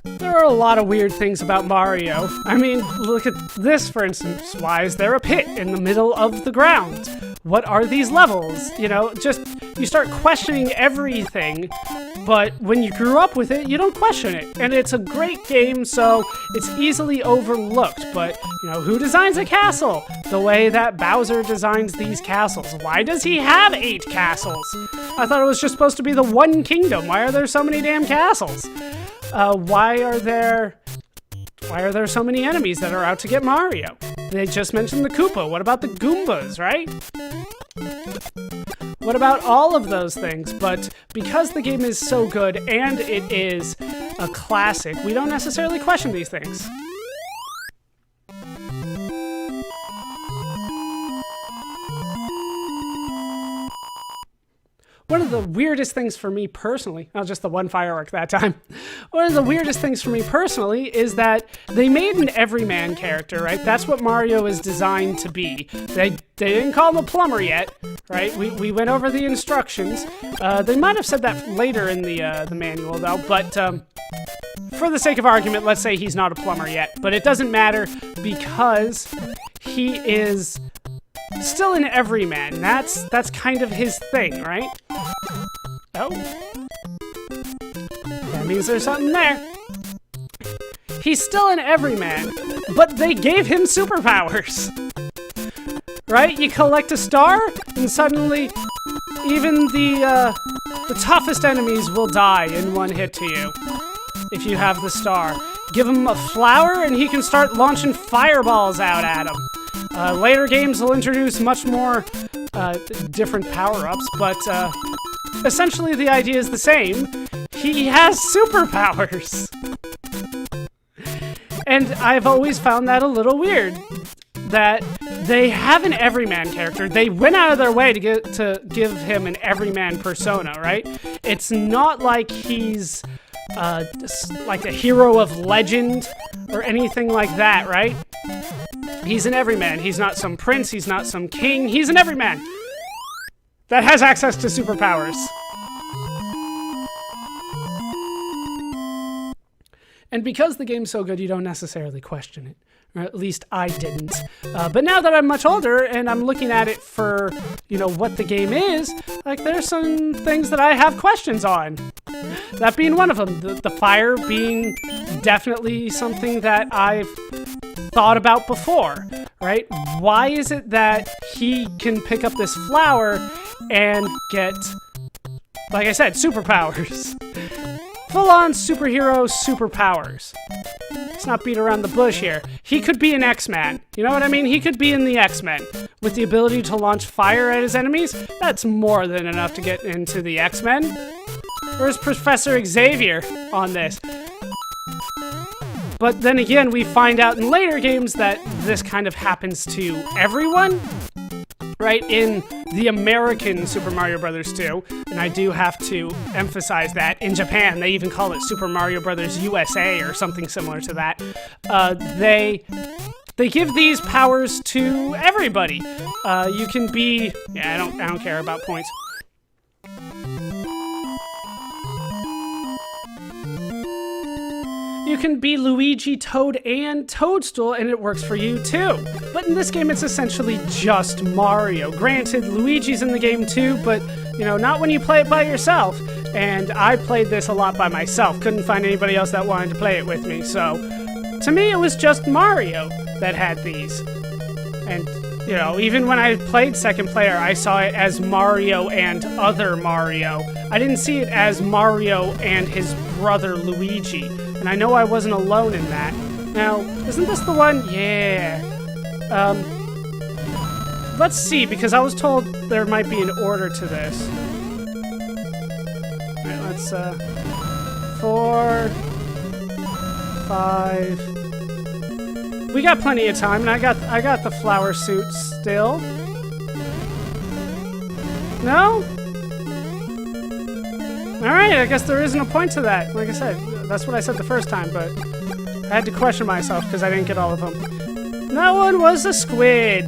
There are a lot of weird things about Mario. I mean, look at this, for instance. Why is there a pit in the middle of the ground? What are these levels? You know, just, you start questioning everything, but when you grew up with it, you don't question it. And it's a great game, so it's easily overlooked. But, you know, who designs a castle? The way that Bowser designs these castles. Why does he have 8 castles? I thought it was just supposed to be the one kingdom. Why are there so many damn castles? Why are there so many enemies that are out to get Mario? They just mentioned the Koopa. What about the Goombas, right? What about all of those things? But because the game is so good and it is a classic, we don't necessarily question these things. One of the weirdest things for me personally, not just the one firework that time, one of the weirdest things for me personally is that they made an everyman character, right? That's what Mario is designed to be. They didn't call him a plumber yet, right? We went over the instructions. They might have said that later in the manual though, but for the sake of argument, let's say he's not a plumber yet. But it doesn't matter because he is still an everyman. That's kind of his thing, right? Oh. That means there's something there. He's still an everyman, but they gave him superpowers. Right? You collect a star, and suddenly even the toughest enemies will die in one hit to you if you have the star. Give him a flower, and he can start launching fireballs out at him. Later games will introduce much more different power-ups, but essentially the idea is the same. He has superpowers. And I've always found that a little weird, that they have an everyman character. They went out of their way to give him an everyman persona, right? It's not like he's like a hero of legend or anything like that, right? He's an everyman. He's not some prince. He's not some king. He's an everyman that has access to superpowers. And because the game's so good, you don't necessarily question it. Or at least I didn't. But now that I'm much older and I'm looking at it for, you know, what the game is, like, there's some things that I have questions on. That being one of them. The fire being definitely something that I've thought about before, right? Why is it that he can pick up this flower and get, like I said, superpowers? Full-on superhero superpowers. Let's not beat around the bush here. He could be an X-Man. You know what I mean? He could be in the X-Men. With the ability to launch fire at his enemies, that's more than enough to get into the X-Men. Where's Professor Xavier on this? But then again, we find out in later games that this kind of happens to everyone, right? In the American Super Mario Bros. 2, and I do have to emphasize that, in Japan, they even call it Super Mario Bros. USA or something similar to that. They give these powers to everybody. You can be, yeah, I don't care about points. You can be Luigi, Toad, and Toadstool, and it works for you too. But in this game, it's essentially just Mario. Granted, Luigi's in the game too, but, you know, not when you play it by yourself. And I played this a lot by myself. Couldn't find anybody else that wanted to play it with me, so to me, it was just Mario that had these. And, you know, even when I played second player, I saw it as Mario and other Mario. I didn't see it as Mario and his brother Luigi. And I know I wasn't alone in that. Now, isn't this the one? Yeah. Let's see, because I was told there might be an order to this. Alright, let's, 4, 5. We got plenty of time, and I got the flower suit still. No? Alright, I guess there isn't a point to that. Like I said, that's what I said the first time, but I had to question myself because I didn't get all of them. That one was a squid.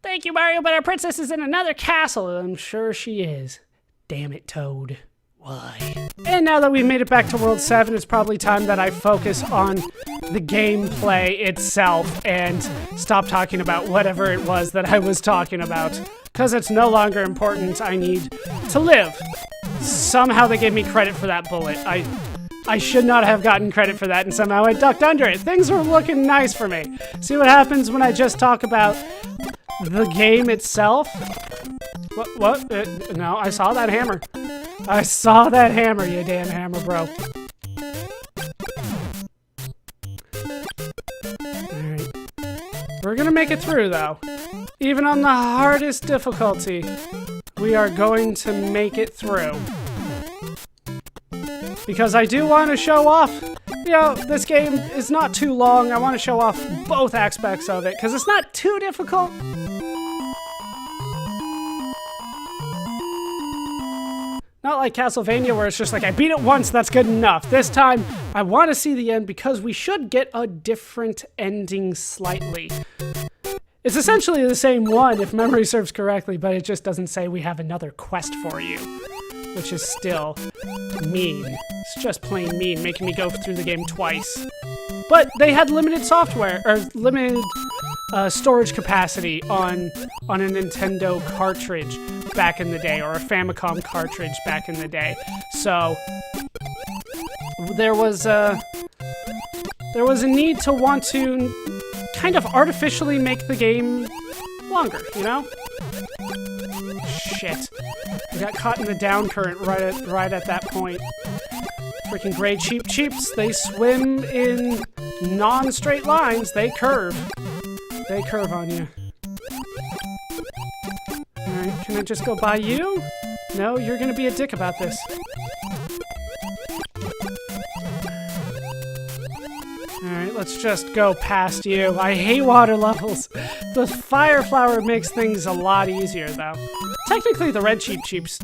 Thank you, Mario. Mario, but our princess is in another castle. I'm sure she is. Damn it, Toad. Why? And now that we've made it back to World 7, it's probably time that I focus on the gameplay itself and stop talking about whatever it was that I was talking about. Because it's no longer important. I need to live. Somehow they gave me credit for that bullet. I should not have gotten credit for that, and somehow I ducked under it. Things were looking nice for me. See what happens when I just talk about the game itself? What? No, I saw that hammer. I saw that hammer, you damn hammer, bro. Alright. We're gonna make it through, though. Even on the hardest difficulty, we are going to make it through. Because I do want to show off, you know, this game is not too long. I want to show off both aspects of it, because it's not too difficult. Not like Castlevania, where it's just like, I beat it once, that's good enough. This time, I want to see the end, because we should get a different ending slightly. It's essentially the same one, if memory serves correctly, but it just doesn't say we have another quest for you. Which is still mean. It's just plain mean, making me go through the game twice. But they had limited software, or limited storage capacity on a Nintendo cartridge back in the day, or a Famicom cartridge back in the day. So there was a need to want to kind of artificially make the game longer, you know? Shit. I got caught in the down current right at that point. Freaking gray cheeps, they swim in non-straight lines. They curve. They curve on you. Alright, can I just go by you? No, you're gonna be a dick about this. Alright, let's just go past you. I hate water levels. The fire flower makes things a lot easier, though. Technically, the red cheeps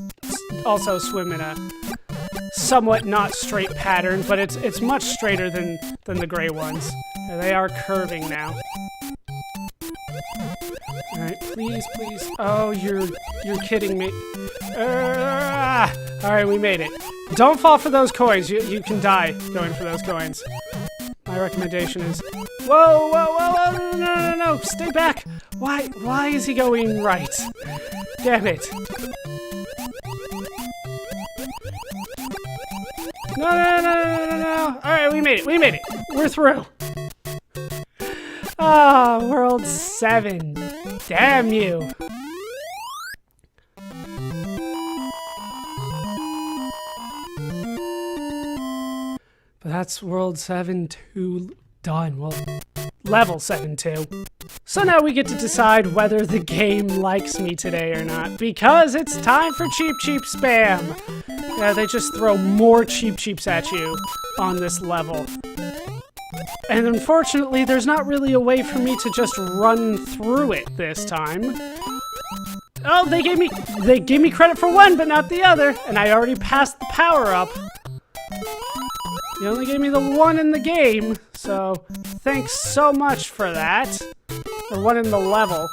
also swim in a somewhat not straight pattern, but it's much straighter than the gray ones. They are curving now. Alright, please. Oh, you're kidding me. Alright, we made it. Don't fall for those coins. You can die going for those coins. My recommendation is... Whoa, no, stay back. Why is he going right? Damn it. No. Alright, we made it. We're through. Ah, World 7. Damn you. But that's World 7-2 done. Well, Level 7-2. So now we get to decide whether the game likes me today or not, because it's time for cheap spam. Yeah, they just throw more cheeps at you on this level. And unfortunately, there's not really a way for me to just run through it this time. Oh, they gave me credit for one, but not the other, and I already passed the power-up. They only gave me the one in the game, so thanks so much for that. Or one in the level.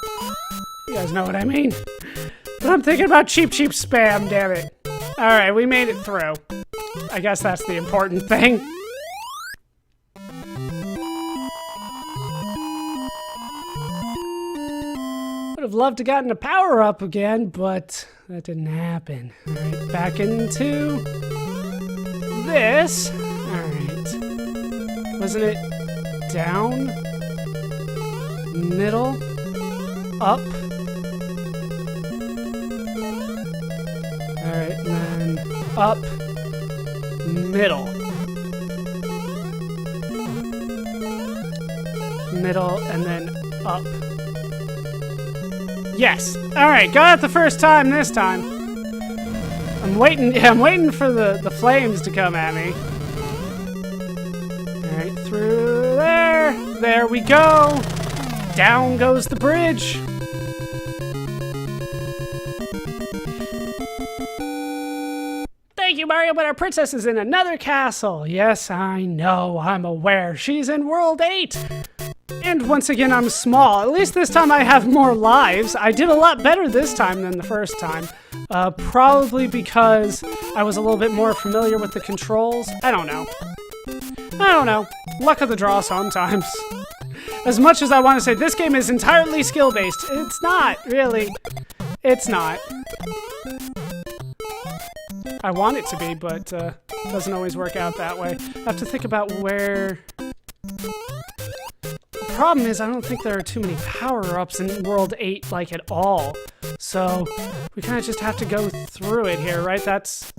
You guys know what I mean. But I'm thinking about cheap spam, damn it. Alright, we made it through. I guess that's the important thing. Would have loved to gotten a power-up again, but that didn't happen. Alright, back into this. Alright. Wasn't it down? Middle? Up? Alright, and then up, middle. Middle, and then up. Yes! Alright, got it the first time this time. I'm waiting for the flames to come at me. Alright, through there. There we go. Down goes the bridge. Thank you, Mario, but our princess is in another castle. Yes, I know, I'm aware. She's in World 8. And once again, I'm small. At least this time I have more lives. I did a lot better this time than the first time. Probably because I was a little bit more familiar with the controls. I don't know. Luck of the draw sometimes. As much as I want to say this game is entirely skill-based, it's not, really. It's not. I want it to be, but doesn't always work out that way. I have to think about where... The problem is I don't think there are too many power-ups in World 8, like, at all. So, we kind of just have to go through it here, right? That's...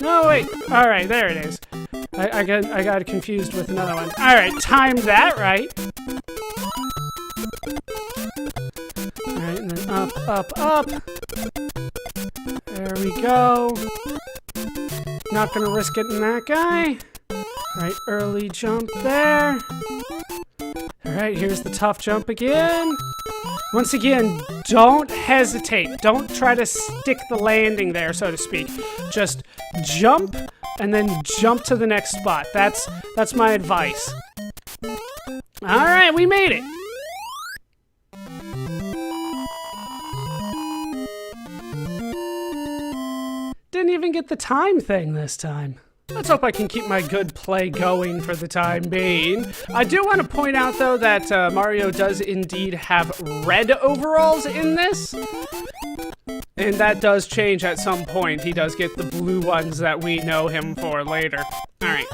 No, wait. Alright, there it is. I got confused with another one. Alright, timed that, right? Alright, and then up, up, up. There we go. Not gonna risk getting that guy. Alright, early jump there. Alright, here's the tough jump again. Once again, don't hesitate. Don't try to stick the landing there, so to speak. Just jump and then jump to the next spot. That's my advice. Alright, we made it. Didn't even get the time thing this time. Let's hope I can keep my good play going for the time being. I do want to point out, though, that Mario does indeed have red overalls in this. And that does change at some point. He does get the blue ones that we know him for later. Alright.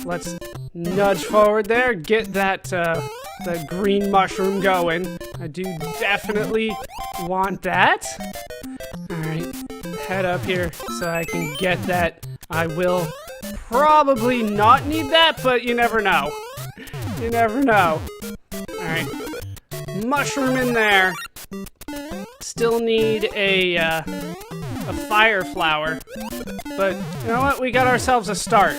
Let's nudge forward there. Get that, the green mushroom going. I do definitely want that. Alright. Head up here so I can get that. I will probably not need that, but you never know. You never know. Alright. Mushroom in there. Still need a fire flower. But you know what? We got ourselves a start.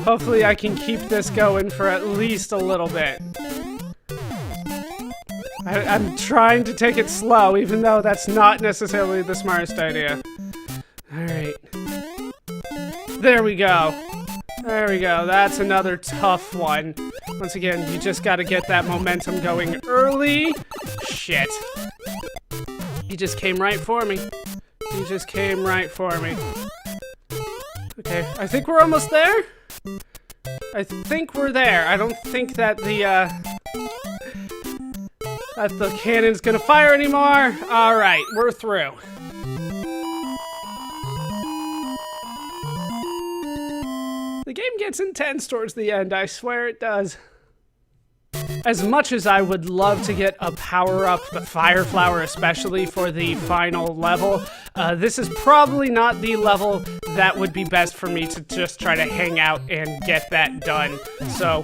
Hopefully I can keep this going for at least a little bit. I'm trying to take it slow, even though that's not necessarily the smartest idea. Alright. There we go. There we go. That's another tough one. Once again, you just gotta get that momentum going early. Shit. He just came right for me. He just came right for me. Okay, I think we're almost there. I think we're there. I don't think that the cannon's gonna fire anymore. Alright, we're through. The game gets intense towards the end, I swear it does. As much as I would love to get a power-up, the fire flower especially, for the final level, this is probably not the level that would be best for me to just try to hang out and get that done. So,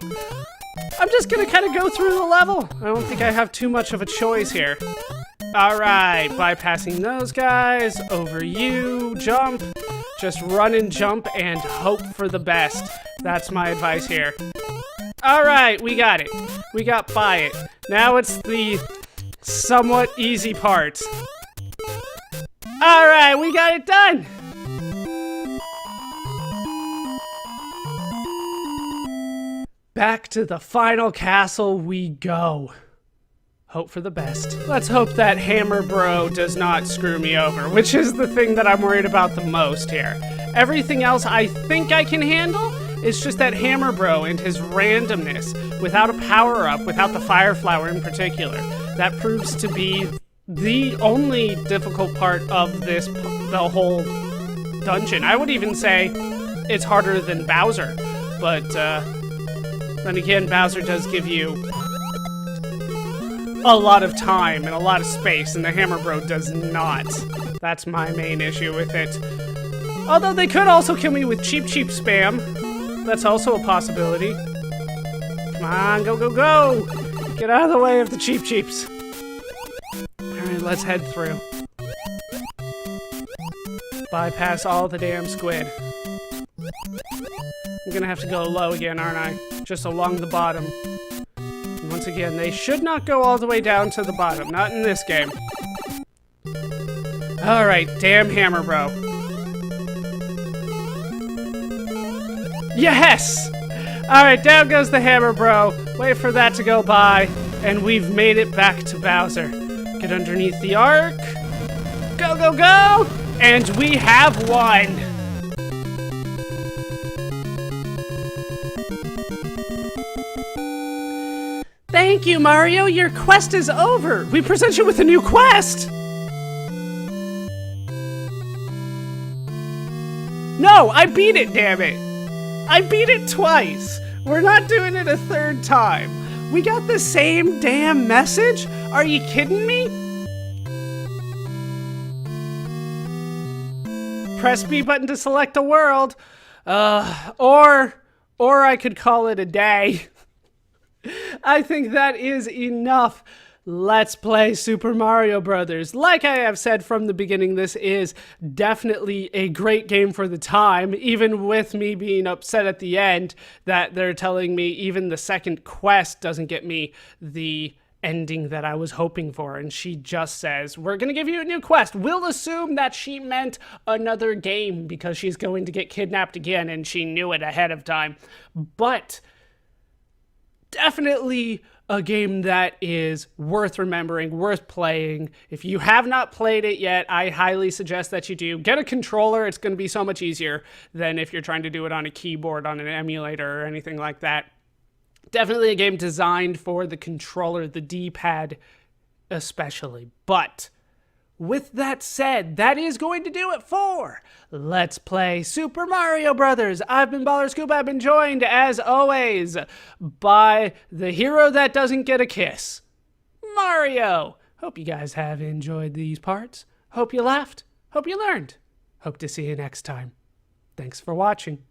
I'm just gonna kind of go through the level. I don't think I have too much of a choice here. Alright, bypassing those guys, over you, jump. Just run and jump and hope for the best. That's my advice here. Alright, we got it. We got by it. Now it's the somewhat easy part. Alright, we got it done! Back to the final castle we go. Hope for the best. Let's hope that Hammer Bro does not screw me over, which is the thing that I'm worried about the most here. Everything else I think I can handle. It's just that Hammer Bro and his randomness, without a power-up, without the Fire Flower in particular, that proves to be the only difficult part of this, the whole dungeon. I would even say it's harder than Bowser, but then again, Bowser does give you a lot of time and a lot of space, and the Hammer Bro does not. That's my main issue with it. Although they could also kill me with cheap spam. That's also a possibility. Come on, go, go, go! Get out of the way of the cheeps. Alright, let's head through. Bypass all the damn squid. I'm gonna have to go low again, aren't I? Just along the bottom. And once again, they should not go all the way down to the bottom. Not in this game. Alright, damn Hammer Bro. Yes! Alright, down goes the hammer, bro. Wait for that to go by, and we've made it back to Bowser. Get underneath the ark. Go, go, go! And we have won! Thank you, Mario. Your quest is over. We present you with a new quest. No, I beat it, damn it. I beat it twice. We're not doing it a third time. We got the same damn message? Are you kidding me? Press B button to select a world. Or I could call it a day. I think that is enough. Let's play Super Mario Brothers. Like I have said from the beginning, this is definitely a great game for the time, even with me being upset at the end that they're telling me even the second quest doesn't get me the ending that I was hoping for. And she just says, we're going to give you a new quest. We'll assume that she meant another game because she's going to get kidnapped again and she knew it ahead of time. But definitely a game that is worth remembering, worth playing. If you have not played it yet, I highly suggest that you do. Get a controller. It's going to be so much easier than if you're trying to do it on a keyboard, on an emulator, or anything like that. Definitely a game designed for the controller, the D-pad especially. But with that said, that is going to do it for Let's Play Super Mario Brothers. I've been Baller Scuba. I've been joined, as always, by the hero that doesn't get a kiss, Mario. Hope you guys have enjoyed these parts. Hope you laughed. Hope you learned. Hope to see you next time. Thanks for watching.